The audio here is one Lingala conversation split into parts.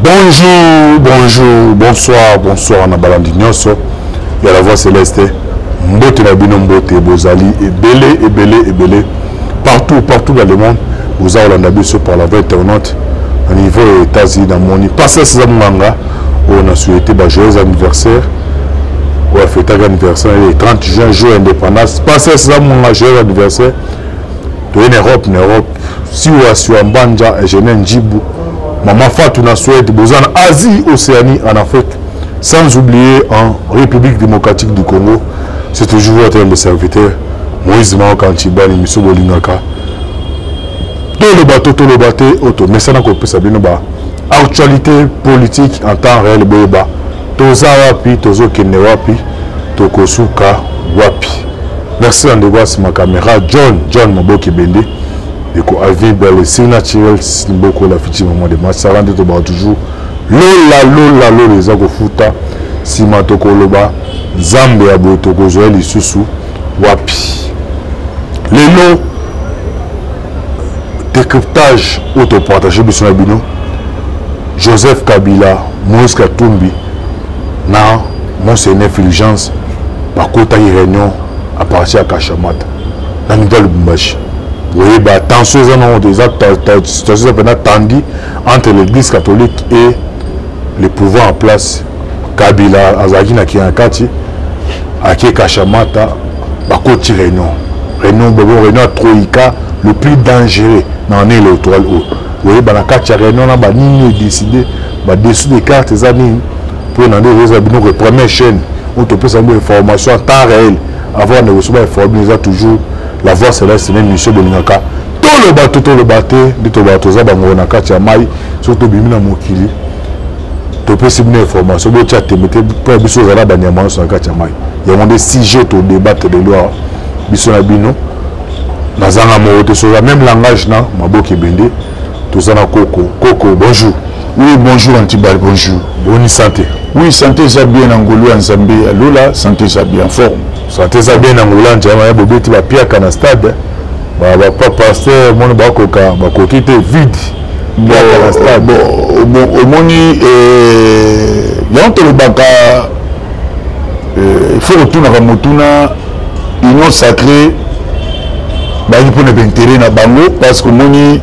Bonjour, bonjour, bonsoir, bonsoir na balandi nyonso. Ya la voix céleste. Mbote na bino mbote bozali ebele. Partout dans le monde. Vous avez l'anda biso par la voie internaute. Au niveau États-Unis dans moni. Passez ces manga. On a souhaité un joyeux anniversaire. On a fêté l'anniversaire le 30 juin, jour indépendance. Passez ces manga joyeux anniversaire. En Europe. Si vous êtes sur Mbanja et je n'ai Djibou. Maman Fatou na souhaite besoin en Asie, Océanie, en Afrique, sans oublier en République démocratique du Congo. C'est toujours votre serviteur Moïse Mao Kantibani Misso Bolingaka. Tout le bateau, auto. Mais ça n'a pas ça bien bas. Actualité politique en temps réel boba. Toza wapi, tozo kene wapi, tokosuka wapi. Merci en débat sur ma caméra. John Maboki Bende. Et qu'on a vu dans le signe naturel, c'est beaucoup la fille moment de match. Ça rend toujours Lola les agofuta. Si matoko loba, Zambe abotoko Joël Isusu, wapi. Les lots, décryptage autopartagé de son abino. Joseph Kabila, Moïse Katumbi, na Monseigneur Fulgence, par kota réunion à partir à Kachamata, la nouvelle Bumbashi. Oui, bah, tension des actes tendu entre l'église catholique et les pouvoirs en place. Kabila, Azagina qui est en Kati, Ake Kachamata, Bakoti réunion à Troïka, le plus dangereux dans l'électoral. Oui, bah, la Kati réunion, là, bah, ni décidé, bah, dessus des cartes, les années, pour la première chaîne, où tu peux savoir l'information en temps réel, avant de recevoir l'information, toujours. La voix céleste, c'est Michel Bolingaka. Tout le bateau, de tout le bateau, ça va me faire surtout Bimina Mokili. Tu peux se donner information, tu as te mettre pour Bissou Zala Banyama sur la Kachamai. Il y a des sujets au débat de loi. Bissou Nabino, Nazanga Morote, sur le même langage, Maboki Bende, tout ça na Coco. Coco, bonjour. Oui, bonjour Antibal, bonjour. Bonne santé. Oui, santé ça bien en Golo, en Zambie, Lola, santé ça bien en forme. Santé ça bien en Golo, en Zambie, Bobeti va pire qu'un stade. Pas pasteur, mon bakoka, bakoki était vide. Bon, au moni, il y a un peu de baka, il faut retourner à Motuna, union sacrée, il faut ne intérêt na bango, parce que moni,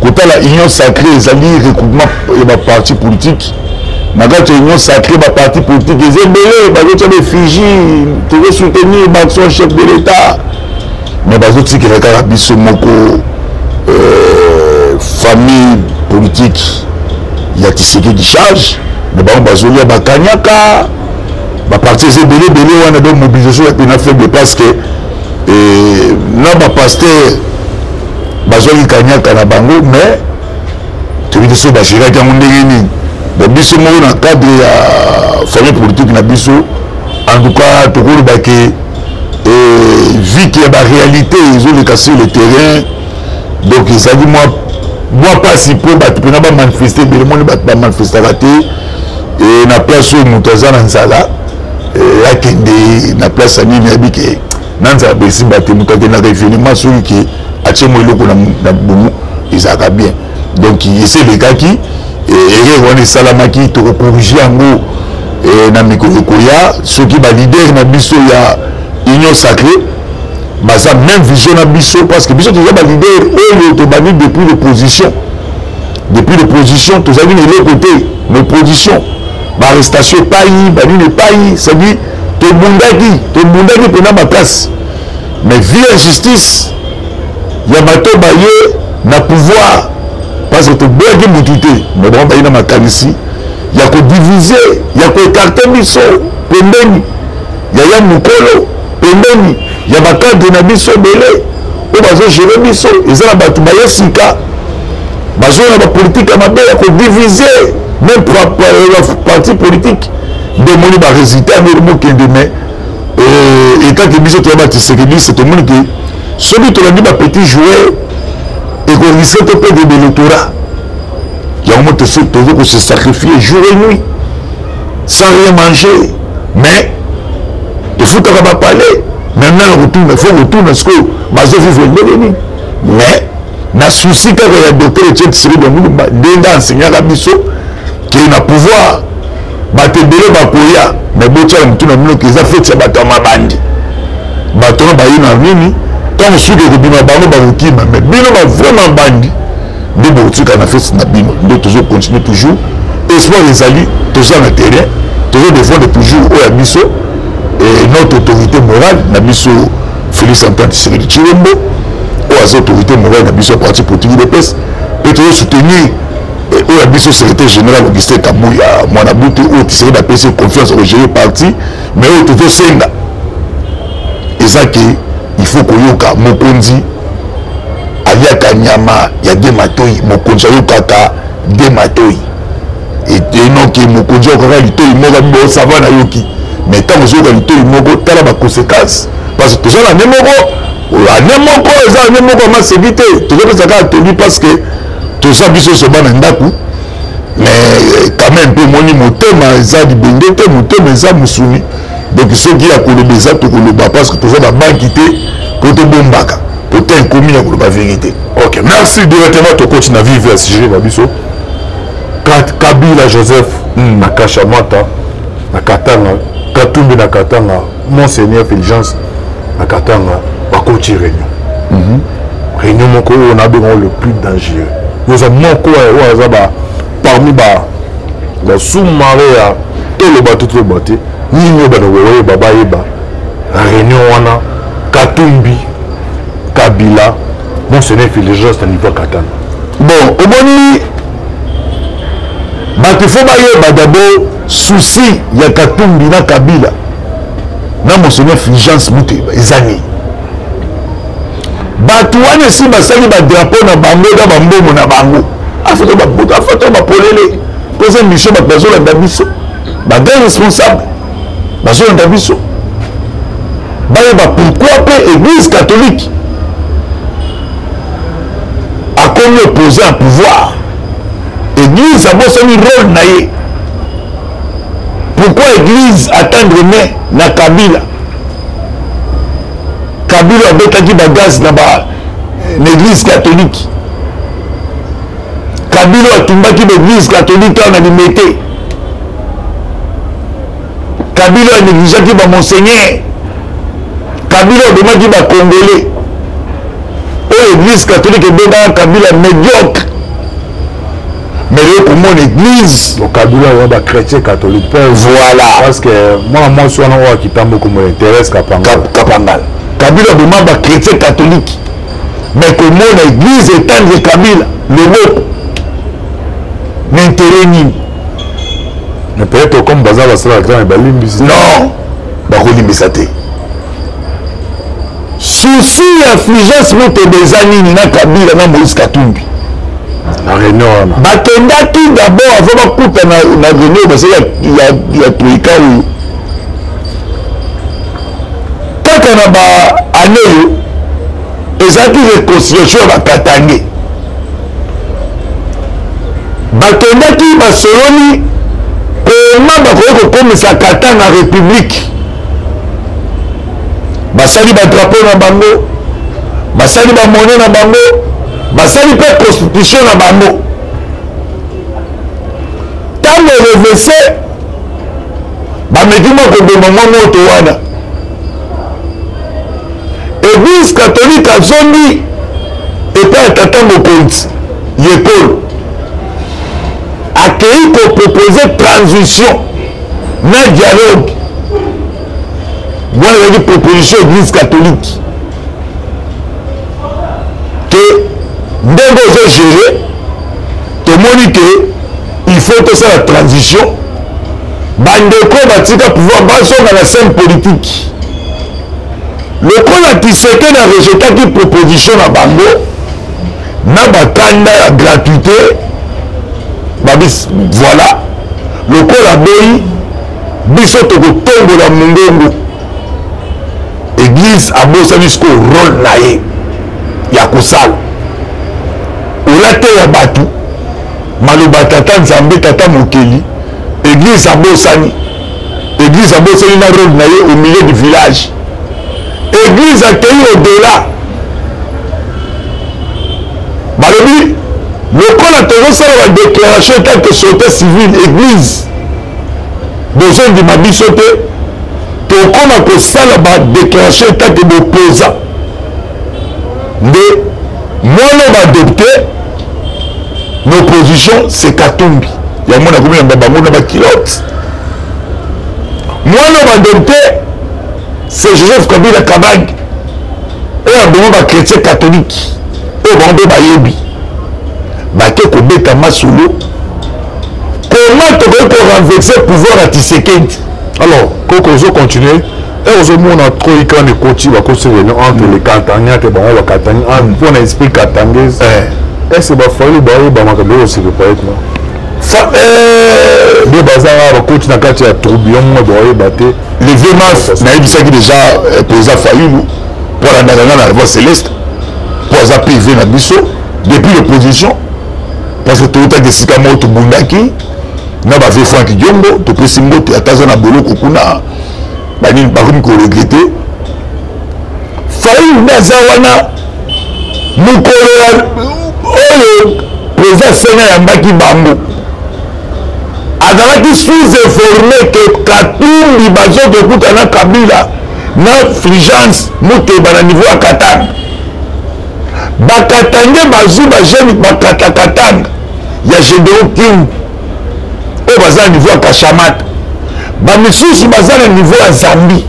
quand la union sacrée, ils allaient recoupement et parti politique. Quand l'union sacrée, les partis politiques, ils ont des Fiji, ils ont soutenu le chef de l'État. Mais ils ont dit que famille politique, il y a Tshisekedi qui charge. Mais ils ont dit que Kanyaka, les partis ont une mobilisation faible parce que les pasteurs, bazoli Kanyaka na bango, mais tu veux dire que c'est un peu de biso mo na cadre ya famille politique na biso en tout cas to ko ba ke vu qu'il y a la réalité ils ont cassé le terrain donc ils a dit moi pas si peu ba tu pas manifester mais le monde ba manifester raté et na place où mutaza na nzala et akende na place ani na bike nanza besi ba te mutaza na événement sur qui a tchemo eloko na bomu ils a bien donc c'est les gars qui et on est salamaki to corriger yango na mikolo koya ceux qui ba leader na biso ya union sacrée baza même vision na biso parce que biso déjà ba leader oyo to bani depuis l'opposition to zavi les côté l'opposition ba arrestation payi bani ne payi ça dit to bundaki pena makasi mais via justice ya bato baye na pouvoir parce que tu as dit que mais bon, il y a ma ici. Il y a que diviser, il y a que écarter Bisso, Pembeni, il y a Moukolo, Pembeni, il y a ma carte de Nabisso Belé, où va gérer Bisso, ils ont la Batubaya Sika, ils ont la politique à ma belle, il y a que diviser, même pour la partie politique, de mon va résultat, mais le mot qui est demain. Et quand Bisso, tu vas c'est tout le monde qui, celui qui a dit ma petit joueur, et qu'on risque de perdre de l'électorat. Il y a un moment où se sacrifier jour et nuit, sans rien manger. Mais, il faut parler. Maintenant, il faut retourner parce que Bazo vivre le mais, na souci kaka ya docteur Etienne Tshisekedi Mulumba ndenge enseignaka biso ke na pouvoir bato ebele bakoya me botyala motu na bino eza feti ya bato ya mabandi bato na bayi na nini ntango soki ekobima bango bakokima me bino bavriaimen bandi nde bokotika na feti na bino nde tozocontinue toujours espoir ezali toza na terrain tozodefendre toujours oyo ya biso et notre autorité morale na biso Félix Antoine Tshisekedi Tshilombo aux autorités morales de parti politique de presse et de soutenir au biso secrétaire général Augustin Kabouya Mwanabouti ou qui serait d'appeler confiance au gérer parti mais au tout senga et ça que il faut que yoka mokonzi aliaka nyama ya dematoi mokonzi yoka dematoi et non que mokonzi yoka litoi moka bo savana yoki mais tant que yoka litoi moko tala ba conséquences parce que ça la nemoko moko eza ne moko masebite tozopesaka ateli parce que toza biso soba na ndako mais quand même mpe moni motema eza libende te motema eza mosuni donc soki ya koloba eza tokoloba parce que toza babanki te po tobombaka pota inkomi ya koloba vérité. Ok, merci directement tokotina vive ya sujet na biso Kabila Joseph na Kashamata na Katanga Katumbi na Katanga Monseigneur Fulgence na Katanga bakoti réunion réunion moko on a besoin le plus dangereux nous avons moko oyo ba parmi ba sous-marin ya tolo bato to baté nini ba no wewe baba yeba réunion wana Katumbi Kabila Monseigneur Fulgence na niveau Katanga bon omoni bato fo ba yeba d'abord souci ya Katumbi na Kabila na Monseigneur Fulgence Muteba ezani bato wana esi basali badrapo na bango na bambomo na bango afoto babuta afoto bapolele poza mission bato bazolanda biso bagrand responsable bazolanda biso bayeba pourquoi mpe église catholique akomi opposé à pouvoir église abosani rôle na ye pourquoi église attendre main na Kabila Kabila abetaki bagaz na l'église catholique Kabila atumbaki l'église catholique na limete Kabila négligeaki ba monseigneur Kabila obemaki ba congolais oyo église catholique ebengaka Kabila médiocre mais là pour mon église le Kabila est un chrétien catholique voilà parce que moi suis un qui t'a beaucoup m'intéresse Kapangala Kabila demande à chrétien catholique mais que mon église étendre Kabila le mot n'intérêt ni mais peut-être comme bazar va se faire grand balimbi non bakolimbisa te souci affligence moto bezanini na Kabila na Moïse Katumbi la réunion bakendaki d'abord avant bakuta na réunion parce ya troika oyo kaka na baane oyo ezalaki réconciliation ya bakatange bakendaki basololi koma bakoki kokomisa Katanga république basali badrapo na bango basali bamone na bango basali mpe constitution na bango ntango reverse bameki moko koboma mwa moto wana église catholique azongi epai ya tata mokonzi yekolo akei kopropose transition na dialogue wana ezaki proposition église catholique ke ndenge ozogere tomoni ke il faut tosala transition bandeko batika pouvoir bazonga na scène politique lokola Tshisekedi na rejetaki proposition na bango na bakanda ya gratuité babis voilà lokola boyi biso tokotongola mongongo église abosani siko rôle na ye ya kosala olate ya bato maloba tata nzambe tata mokeli église abosani na rôle na ye au milieu du village église akei au-delà lokola tozosala badéclaration etake société civile église bozondima biso te tokoma kosala badéclaration etake boposa nde mwana baadopte l'opposition c'est Katumbi yango nakomi na bango na bakilote mwana baadopte c'est Joseph Kabila Kabange oyo abongo bachrétien catholique oyo bango mpe bayebi bake kobeta masolo comment tokoki korenverse pouvoir ya Tshisekedi. Alors koko ozo continuer et ozomona trop ikana ekoti bakosi réunion entre les Katanga te bango bakatanga mpona esprit katangaise est-ce bafali bayeba makambo oyo oseke peut-être non nde bazala bakoti na kati ya tourbillon moko bayeba te levemas nayebisaki déjà président Fayulu mpo alandaka nga na revoir céleste mpo aza pv na biso depuis l'opposition parce que toyotaki esika moko tobundaki na bave Frank Diongo topesi mbote ata aza na boloko kuna banini bakomi koregrete Fayulu nde aza wana mokolo oyo président Senga yambaki bango azalaki sous-informé que Katumbi bazokokuta na Kabila na Fulgence Muteba na niveau ya Katanga bakatange bazwi bajeni bakata Katanga ya Gédéon King oyo baza na niveau ya Kashamata bamisusu baza na niveau ya Zambie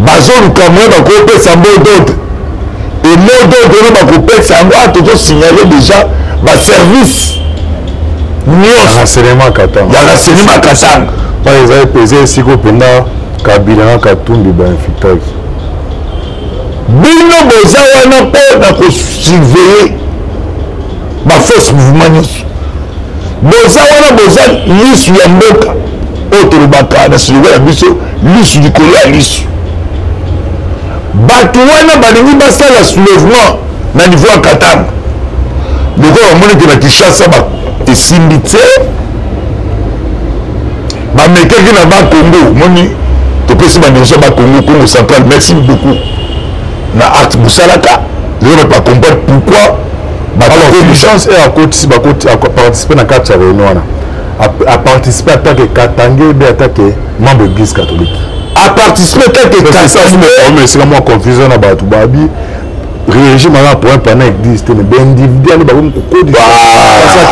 bazoluka moye bakopesa mot d'ordre et mot d'ordre oyo bakopesa yango a tozosignale déjà baservice ya renseignement Katanga pa ezali pese esika mpenza Kabila na Katumbi bainfiltraki bino boza wana mpo na kosurveille baforce mouvement nyonso boza wana boza lisu ya mboka oyo tolobaka na slogan ya biso lisu likolo ya lisu bato wana balingi basala soulèvement na niveau ya Katanga lokola bamonaki na Kinshasa esimbi te bamekaki na bakongo moni topesi banionso bakongo Congo central merci beaucoup na acte bosalaka lelo bacomprendre pourquoi chance e akotisi baparticipe na kati ya réunion wana aparticipe atake Katanga ebe atake membre église catholique aparticipe atake esika mwa confusion na bato babi régime wana pour un pana église te mais béindividuel bakomi kokodisa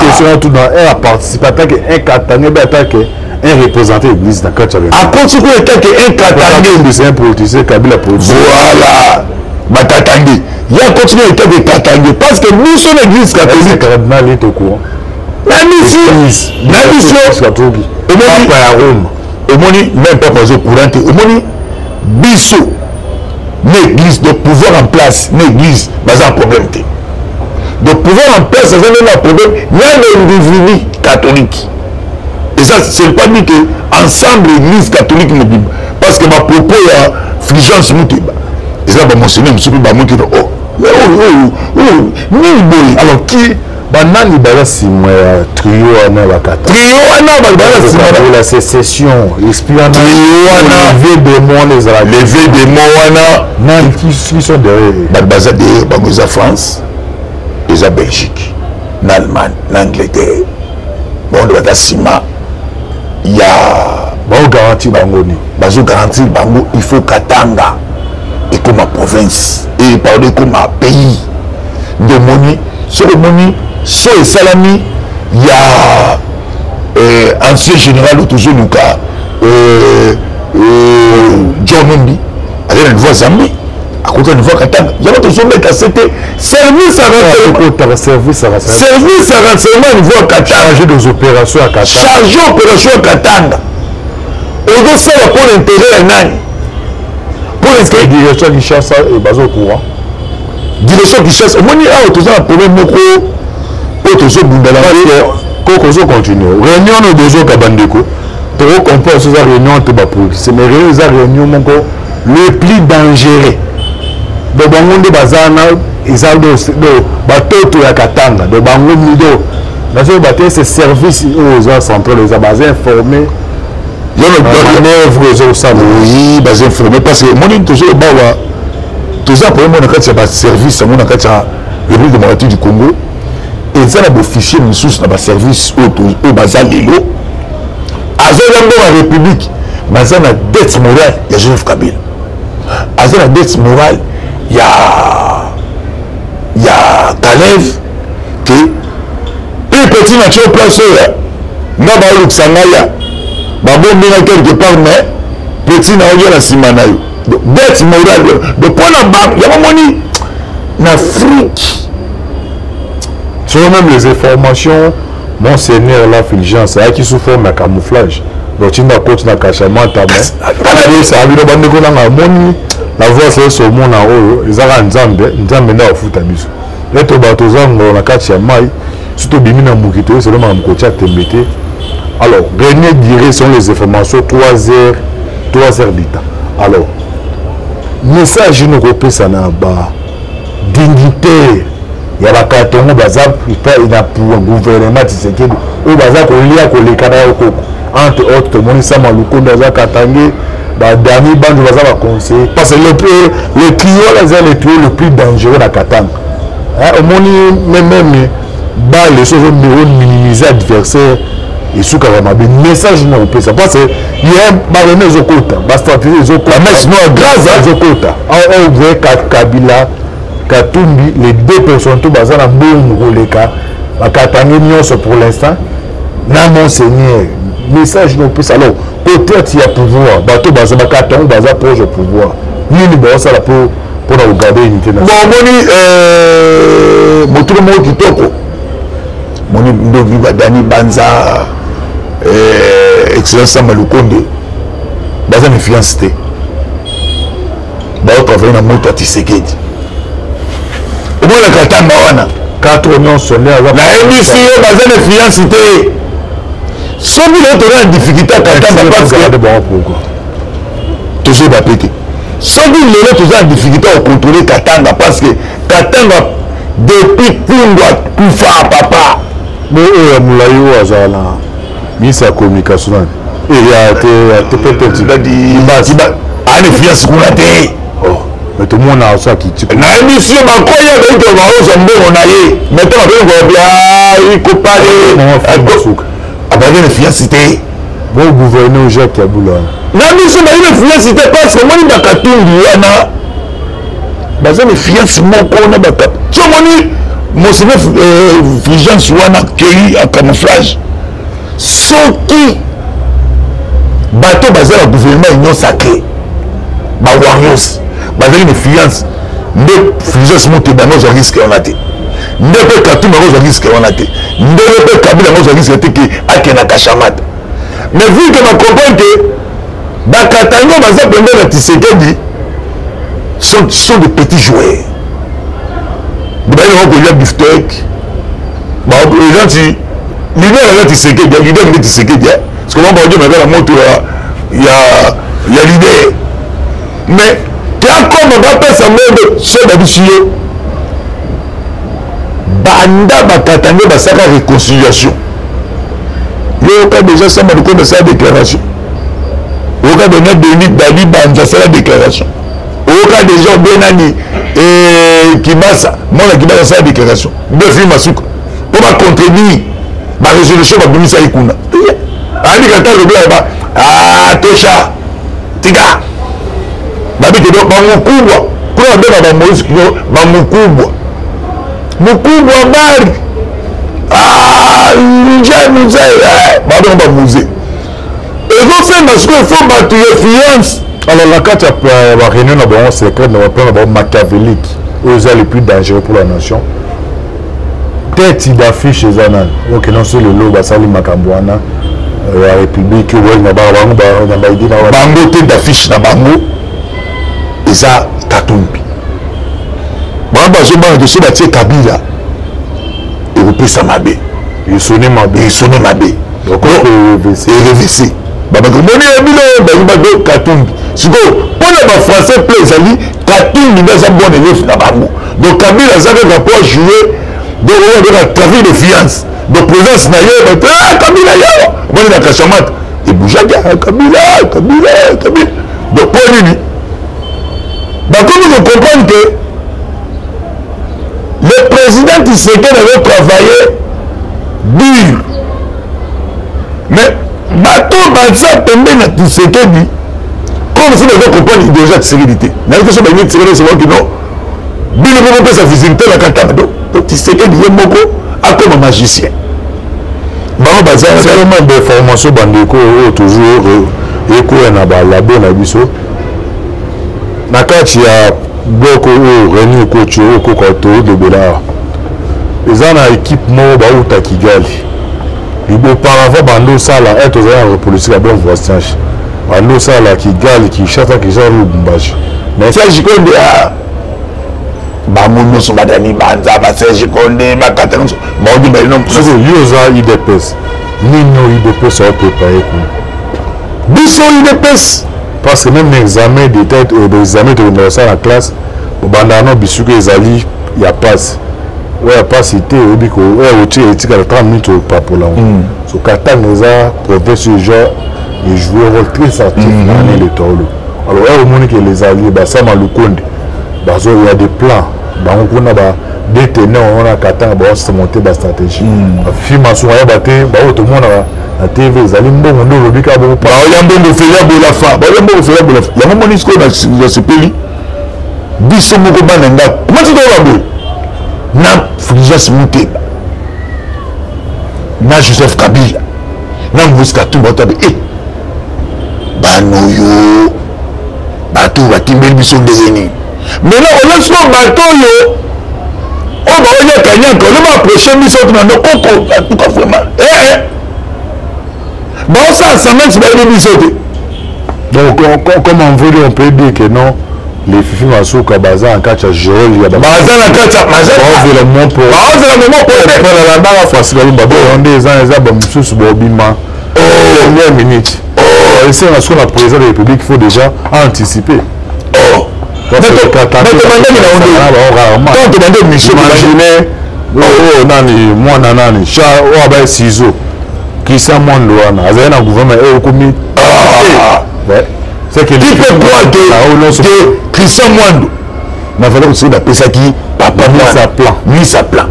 question tout dans un participe atake un Katanga ebe atake un représentant église na kati ya réunion akoti ko atake un Katanga c'est un politicien Kabila politicien voilà batatangi ya continue atake Katanga parce que biso na église catholique cardinal est au courant na biso catholique papa ya Rome omoni même papa zo courant te omoni biso na église de pouvoir en place na église baza problème te de pouvoir en place ça n'est pas problème il y a des individus catholiques et ça c'est pas dit que ensemble l'église catholique me dit parce que ma propos ya Fulgence Muteba et ça va mentionner monsieur ba monki oh ni boy alors qui banani baza sima ya trio wana bakata trio wana baza sima la sécession l'esprit wana trio wana levé des morts wana non qui sont derrière baza derrière bango za France eza Belgique na Allemagne na Angleterre bon baza sima ya bao garantir bango ni bazo garantir bango il faut Katanga et comme province et parler comme pays de moni sur le moni so esalami ya ancien général toujours Luka John Numbi allez na niveau Zambie à côté de niveau Katanga il y a toujours mettre c'était service à renseignement service à renseignement niveau Katanga chargé des opérations à Katanga chargé opération à Katanga au dossier pour l'intérêt nani pour l'inscrire direction qui chasse et bazo au courant direction qui chasse au moins a autorisé un problème moko autorisé bundala koko zo continue réunion no bezo kabandeko to comprendre ça réunion te ba police mais réunion moko le plus dangereux do bango nde bazana ezaldo do batoto ya Katanga do bango nido nazo baté ce service aux centrales les bases informés il y a manœuvre aux ça oui bases informés parce que mon toujours bawa toujours pour mon kati ya service mon kati ya République démocratique du Congo eza na baofficier mosusu na baservice oyo baza lelo azoya mbo ya république baza na dette morale ya Joseph Kabila aza na dette morale ya Kalev ke plus petit na tio place oyo nga baolukisa ngai ya babombenga quelque part mais petit na oyo na nsima na yo dette morale de mpona banque ya bamoni na Afrique. Sur même les informations, Monseigneur la Fulgence, c'est qui sous forme de camouflage. Donc tu n'as pas de cachement, ta main. Ça a vu le bandit qu'on a moni. La voix c'est ce monde en haut. Ils ont un zambe, n'a au foot à bis. Les tobatozans, on a quatre chamailles. Surtout bimina moukito, c'est le même coach à t'embêter. Alors, dernier dirait sont les informations 3 heures d'état. Alors, message nous repère ça n'a pas dignité. Il y a la carte on baza il a pour un gouvernement Tshisekedi au baza ko lia ko lekana ko entre autres moni sama lukonda za katange ba dernier bande baza ba conseiller parce que le client là c'est le plus dangereux la katanga au moni même ba les choses ont minimiser adversaire et sous carrément message non peut ça parce que il y a ba les okota ba stratégie okota mais sinon grâce à okota on veut Kabila Katumbi, les 2 personnes tout bazar en bon roleka, Katangé nyonso pour l'instant, na Monseigneur, message non plus alors, peut-être il y a pouvoir, bateau bazar Katangé bazar proche au pouvoir, ni bon ça là pour regarder l'unité nationale. Bon moni moto mo kitoko, moni ndovi badani banza, excellence Malukonde, bazar une fiancé, bateau travailler na moto à Tshisekedi. La katanga wana 4 millions solaires la émission basée de fiancité soki le toza na difficulté à katanga parce que toujours bapete soki lelo toza na difficulté à contrôler katanga parce que katanga depuis kundwa kufa papa mais oyo mulai oyo azala na ministre ya communication nani te peut-être ani fiance kuna te mais tout le monde a ça qui tue. Na émission bakoya donc on va aux mbongo na ye. Maintenant on va bien il compare avec une fiancité. Bon gouverneur Jacques Kabila. Na émission ba une fiancité parce que moni bakatungi wana. Baza une fiancé moko na baka. Tu moni Monseigneur Fulgence wana kei à camouflage. Soki bato baza le gouvernement union sacrée. Ba warriors. Bazali une fiance nde Fulgence moto bango za risque on a te nde pe Katumbi bango za risque on a te nde pe Kabila bango za risque te ki akena kashamata mais vu que ma comprendre que bakatango baza pembe na Tshisekedi sont des petits joueurs bayi on ko ya biftek ba les gens si l'idée là Tshisekedi l'idée de Tshisekedi parce que moi ba dire mais la moto ya l'idée mais comme on va pas s'amener chez Babissio banda bakatange basaka réconciliation le cas déjà ça m'a donné sa déclaration au cas de notre Denis Dali Banza sa déclaration au cas déjà Benani et Kibasa moi la Kibasa sa déclaration deux films Masuka pour ma contenir ma résolution va venir ça ikuna ali kata le bla ah tosha tiga babi ke donc bamukubwa kuna beba ba Moïse kio bamukubwa mukubwa bari nje musée babi ba musée et donc c'est parce que faut battre fiance alors la carte la réunion na bon secret na plan ba machiavélique aux les plus dangereux pour la nation tête d'affiche zanan donc non sur le lot basali makambwana la république ouais na ba na ba idina bango tête d'affiche na bango eza Katumbi bana bazobana dossier batie Kabila ekopesa mabe esone mabe donc RVC babakomoni ebilo bayibago Katumbi sikoyo mpona bafrançais mpe ezali Katumbi nde aza bone yefu na bango donc Kabila aza kaka po jouer donc oyoka trafic de fiance donc présence na ye bato Kabila yawa omoni na kashamata ebujaka Kabila donc po nini. Donc, comme vous comprenez que les le président Tshisekedi avait travaillé dur. Mais bateau Banza tombé na Tshisekedi, comme si les gens comprennent déjà Tshisekedi. N'a pas que ce Tshisekedi c'est moi qui non. Bien le peut sa visibilité la Katana. Donc Tshisekedi est moko a comme un magicien. Bango Banza c'est vraiment des formations bandeko toujours eko na ba labo na biso. Na kati ya bloko René coach ko ko de Bela. Ils ont une équipe moko ba uta Kigali. Auparavant, bando sala est aux ailleurs politique à bon voisinage. Bando sala qui gagne, qui chasse, qui gère le Bumbashi. Mais ça, j'y connais à Bamono, son badani, Banza, Basé, j'y connais, ma catane, bon, du bel nom. C'est ça, Yosa, IDPS. Nino, IDPS, ça peut pas écouter. Bisso, IDPS. Parce que même l'examen de tête, l'examen de l'université à la classe, au bandano, Bissou, les alliés, il y a pas. Ouais, pas cité au bico ouais au-dessus il y a 30 minutes pas pour là so Katanga za professeur genre il joue un rôle très actif dans l'électoral. Alors au moment que les alliés bah ça malukonde bah il y a des plans bah on a bah des tenants on a Katanga bah on se monter la stratégie film sur ya baté bah tout le monde à TV les alliés bon on le bika bon pas il y a un bon de faire la fa bah il y a un bon de faire la fa il y a un moment nisco dans ce pays biso moko bananga comment tu dois voir na Fulgence Muteba na Joseph Kabila na Moïse Katumbi Watabe banoyo bato batimbeli biso ndezeni maintenant olonso bato yo o baoya kanyaka oloma approché biso tuna no koko atuka vraiment baosa assemblée bayebi biso te donc comme on veut on peut dire que non les fifi masuka baza en catch à Joel ya baza na catch baza le moment pour la la barre facile ba on des ans les abos mususu bobima dernière minute et c'est parce que la président de la République faut déjà anticiper nani mwana nani cha wa ciseaux qui ça monde wana azali na gouvernement et komi c'est que qui peut croire que Christian Mwando n'a fallu aussi d'appeler qui papa mis sa plan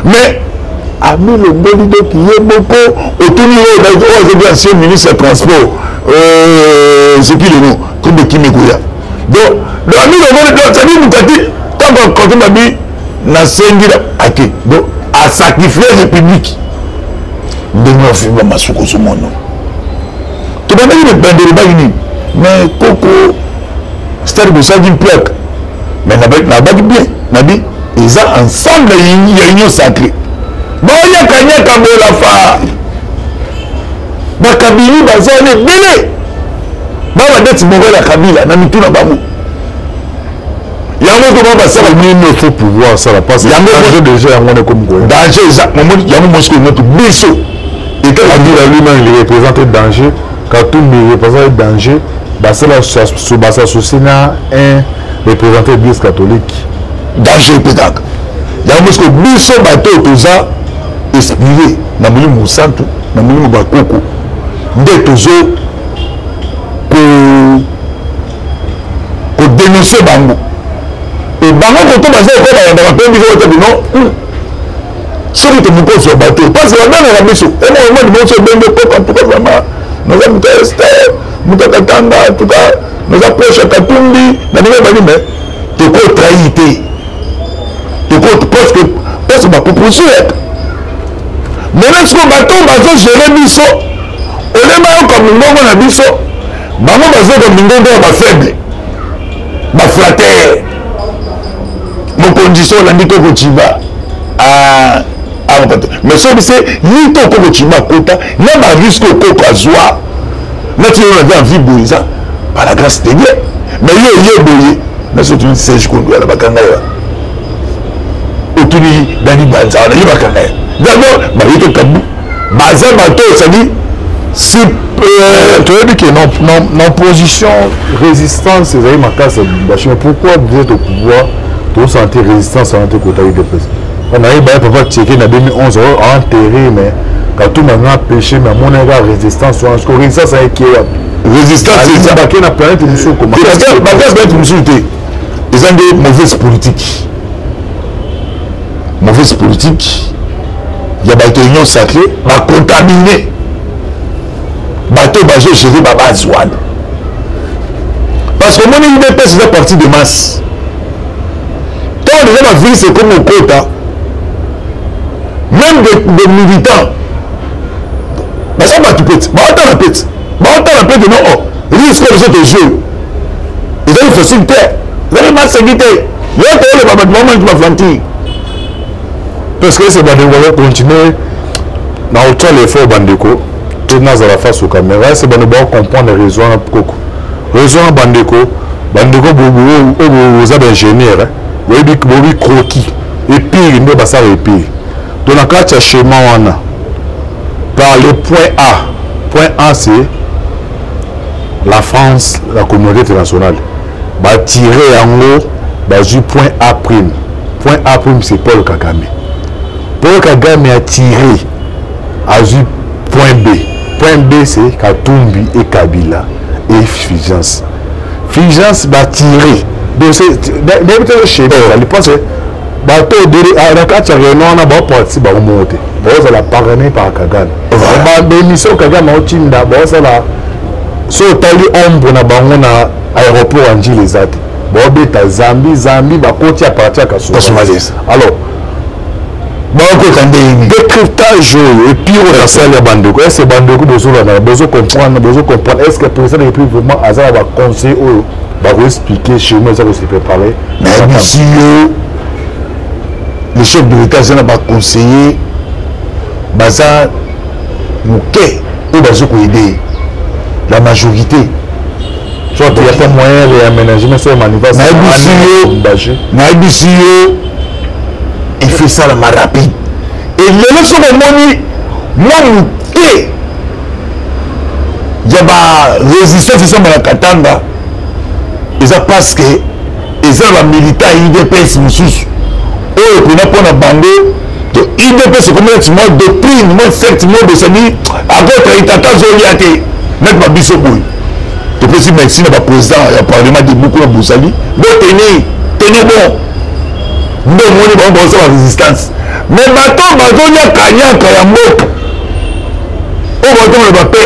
mais ami le bon qui est beaucoup autour de l'ancien ministre des transports c'est qui le nom comme de Kimikoya donc ami le bon ça dit Mukati quand on m'a dit na sengira ake donc à sacrifier la République de nous faire masuko ce monde tu vas dire le bandere bagini mais Coco c'est-à-dire que ça dit plaque mais n'a pas bien n'a dit ils ont ensemble il y a union sacrée bon il y a kanya kabola fa ba kabili bazone bele ba date moko la kabila na mituna bango yango ko ba ça ni notre pouvoir ça la passe yango déjà yango comme quoi danger ça yango mosco notre biso et quand Kabila lui-même il représente danger Katumbi représente danger bah c'est là s'associer à un représentant de l'Église catholique danger peut-être il y a parce que biso bateau tout ça inspiré na muli musantu na muli bakoko nde tozo ko dénoncer bango et bango ko to bazo ko ba ndaka pe biso to bino soki to moko so bateau parce que bana na biso et moi moi so bende ko en tout cas vraiment nous avons testé Mutakatanga en tout cas nous approche Katumbi na niveau bani mais to ko trahité to ko parce que ba proposition maintenant ce que bateau bazo gérer biso olema comme ngongo na biso bango bazo comme ngongo ba faible ba flatter mon condition la ndiko ko chiba mais ça c'est ni to ko chiba kota na ba risque ko kazwa na tu as envie de ça par la grâce de Dieu mais yo boye na so tu sais je conduis la bakanga ya otuni dani banza na bakanga d'abord ba yito kabu baza bato ça dit si tu as dit que non position résistance c'est ma casse mais pourquoi vous êtes au pouvoir tu sentir résistance à notre côté de presse on a eu papa checker en 2011 enterré mais quand tout maintenant péché mais mon égard résistance sur ce résistance avec qui résistance c'est ça qui na planète mission comment la planète mission ils ont des mauvaises politiques presse politique, il y a des unions sacrées, va contaminer. Bateau bateau gérer Baba Azouad. Parce que mon UDP c'est une partie de masse. Quand on a vu c'est comme au quota, même des militants, bah ça va tout péter. Bah on t'en répète. Bah on t'en répète de non. Risque les autres jeux. Ils ont une facilité. Ils ont une masse sécurité. Ils ont le moment qui va flanquer. Parce que c'est Bandeko va continuer. Dans le temps, l'effort Bandeko. Tout dans la face aux caméras. C'est Bandeko comprendre les raisons à Coco. Raison à Bandeko. Bandeko, vous êtes ingénieur. Vous avez croquis. Et pire, il ne va pas ça et pire. Donc, dans le cas de chemin, on a. Par le point A. Point A, c'est la France, la communauté internationale. Va tirer en haut, va du point A prime. Point A prime, c'est Paul Kagame. Paul Kagame a tiré à du point B. Point B, c'est Katumbi et Kabila et Fulgence. Fulgence va tirer. Donc, c'est d'habitude chez nous. Je pense que bateau de la carte on a pas parti ba monter. Bon ça la parrainé par Kagame. Ba démission Kagame au team d'abord ça la so tali ombre na bango na aéroport Anji les ate. Bon beta Zambie ba côté à partir à Kasumazes. Alors décryptage et puis on a ça les Bandeko. Est-ce que Bandeko besoin comprendre est-ce que le président de la République vraiment Azara va conseiller ou va expliquer chez moi ça va se préparer. Mais si le chef de l'État va conseiller Baza Mouké ou Bazo aider la majorité. Soit il n'y a pas moyen d'aménager, mais c'est un manifeste. Il fait ça la main rapide. Et les leçons de Moni, moi Mouké, il y a des résistants qui sont dans la Katanga. Ils ont parce que ils ont la militaire IDPS Moussous. Oh, pour n'a bango, IDP c'est combien de mois de prix, moins 7 mois de semi, à votre état zoliaté, mettre ma bisobouille. Tu peux si merci le président, il y a parlement de beaucoup de Boussali. Bon, tenez bon. Nous, on va la résistance. Mais maintenant, il y a Kanya, Kayamok. On va donner le papier.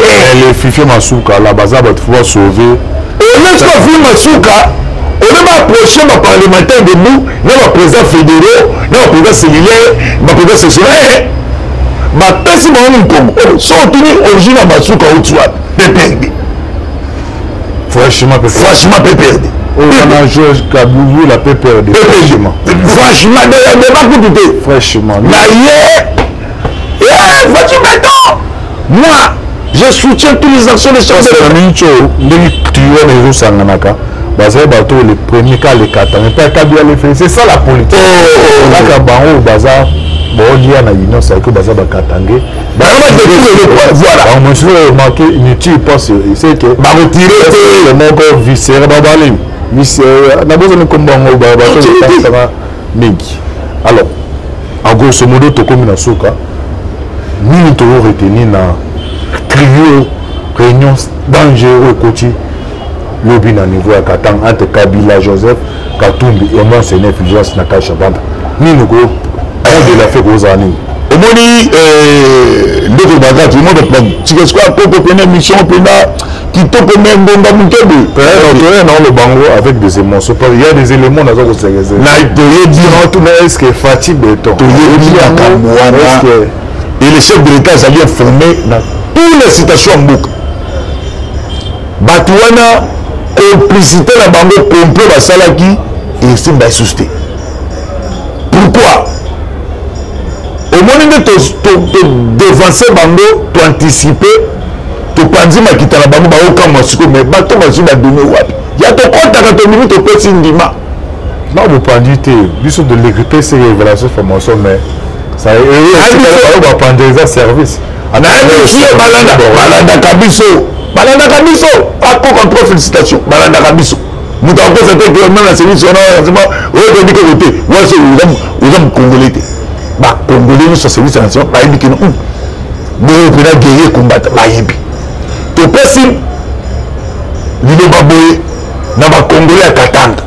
Les Fifi Masuka, la base va pouvoir sauver. Et laisse pas Fifi Masuka. On va approcher ma parlementaire de nous, notre président fédéral, notre président cellulaire, notre président sexuel. Ma personne au Congo, sont tenus origine à Masuka au Tchouad, PPRD. Franchement, PPRD. On a Georges Kaboulou, la PPRD. Franchement, il n'y a pas de doute. Franchement. Moi, je soutiens toutes les actions des chefs de l'État. Les premiers cas, les 4 ans. C'est ça la politique. Bon, il y a une union, c'est que Baza Bakatangé. Voilà. On se fait remarquer inutile parce que c'est que. Bah, retirer le mot viscéral Babalim. Viscéral. N'a pas besoin de combat au Babalim. Alors, en grosso modo, tu comme une souka. Nous devons retenir dans trio, réunion dangereux et côté. Lobby na niveau à Katang entre Kabila Joseph, Katumbi et moi c'est une Fulgence na Kachabamba. Nous nous go. De la fait aux années. Au moni, d'autres bagages, tout le monde a dit que ce soit une mission qui te permet de le bango avec des émotions. Il y a des éléments dans le série. Est-ce que fatigue béton? Et les chefs de l'État allaient informer dans toutes les situations en boucle. Batouana, complicité la bango, complot, Basalaki, et c'est une société. Pourquoi? Au moment de dévancer bango, tu anticiper, tu penses que tu as bango, aucun masiko, mais bateau masiko va donner wapi. Il y a ton compte à 4 minutes, tu peux s'indima. Non, vous pensez que juste de l'écouter ces révélations de formation, mais ça va prendre des services. On a un monsieur, Balanda Kabiso. Balanda Kabiso, pas contre félicitations. Balanda Kabiso. Nous avons fait que même la série, on a dit que côté, moi c'est aux hommes congolais. Bah, Congolais, nous sommes service national, bah, il dit que non. Nous, on peut guérir, combattre, bah, il dit. Tu peux si, l'île Baboé, n'a pas Congolais à Katanga.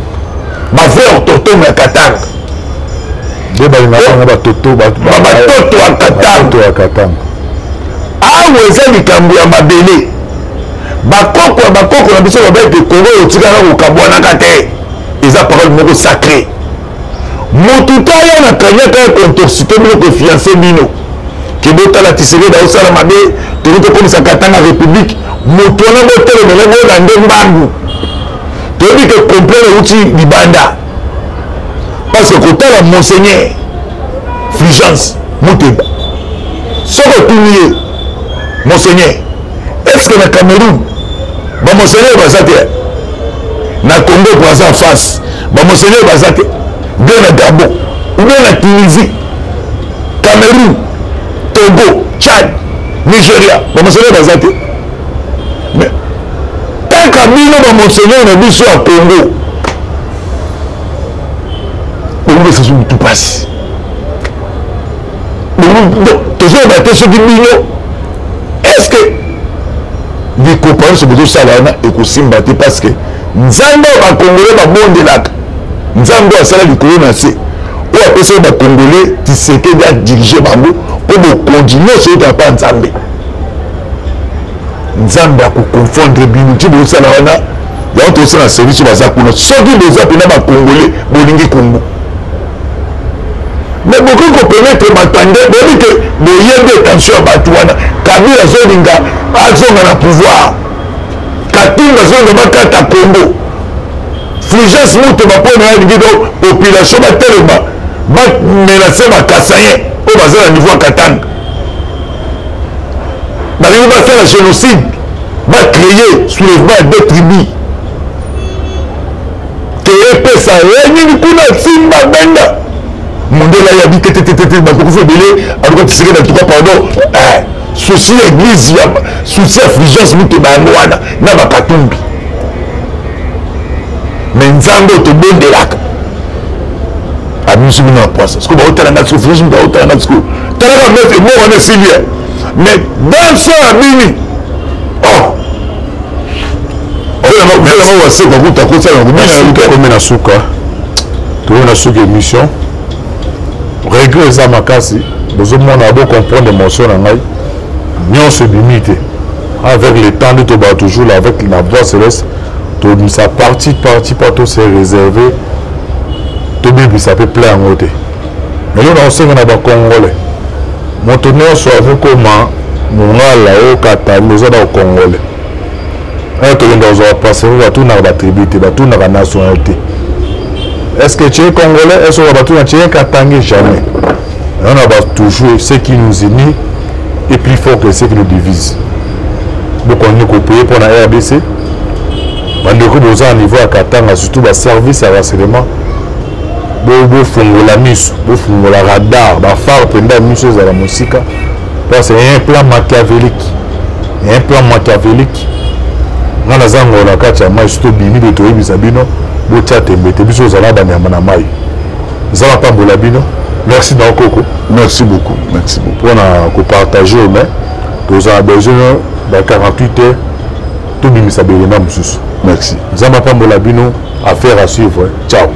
Ma frère, Toto, à Katanga. Des balles, batoto ya katanga awa eza likambo ya mabele bakoko na biso babete kongo otikala kokabwanaka te eza parole moko sacré motu to aya na kanyaka ya contorsité biloko efiance bino kebotala Tshisekedi aosala mabe tokoki tokomisa katanga république motu wana botelemela ngo na nde mbangu toyebi ke complain euti libanda parce que kotala monseigneur Fulgence Muteba soko otuni ye monseigneur est-ce que na Cameroun bamonseigneur baza te na Congo baza en face bamonseigneur baza te bien na Gabon ou bien na Tunisie Cameroun Togo Tchad Nigeria bamonseigneur baza te mais kaka bino bamonseigneur na biso ya Congo bongo esasu mutu pasi tozoyeba te soki bino est-ce que bikompani so bozosala wana ekosimba te parce que nzambe oyo bakongole babondelaka nzambe oyo asala likolo na se oyo apesaki bakongole Tshisekedi adirige bango mpo bokonzi nyonso oyota pa nzambe akoconfondre bino ti bozosala wana yango tozosala service oyo baza kuna soki boza mpena bakongole bolingi kongo mais bokoki kopermettre matande boyebi ke boyebi étention ya bato wana Kabila azolinga azonga na pouvoir Katumbi azonga bakata Congo Fulgence Muteba mpo na alingi do population batelema bamenace bakasayen oyo baza na niveau ya Katanga balingi basala génocide bacréer soulèvement ya deux tribus keyepesa yenini kuna simba benda mondela yabi tetetetete bakokufa ebele aluka Tshisekedi atuka pardon souci ya église ya souci ya Fulgence Muteba yango wana na bakatumbi mais nzambe oyo tobondelaka abimisi bino na poisa siko baotalanga siko Fulgence Muteba baotalanga siko talaka mete mo wana esili ye mais dans so abimi waseka kuta komi na suka tokomi na suka émission regret eza makasi bozomona bocomprendre émotion na ngai nyonso ebimi te avec le temps nde tobaa toujours là avec la voix céleste tobimisa parti mpo tose réservé tobebisa mpe plein yango te lelo na kosenga na bacongolais moto nyonso avokoma mongala oyo katali oza na okongolais oyo tolonga kozwa bapasero batunaka batribu te batunaka nationalité est-ce que tu es congolais est-ce que batuna tu es katangé jamais on a toujours ce qui nous unit est plus fort que ce qui nous divise beaucoup on est coupé pour la RDC bandeko boza à niveau à Katanga surtout ba service à renseignement bo fongola miso bo fongola radar ba phare penda miso za la musika parce que un plan machiavélique ngana zango la kacha mai surtout bimi de toyebi sabino bo tchatembe te biso za la banyama na mai za la pambola bino. Merci Dankoko. Merci beaucoup. Pour partager au main, nous avons besoin de 48 heures. Tout le monde. Merci. Nous avons pas de affaire à suivre. Ciao.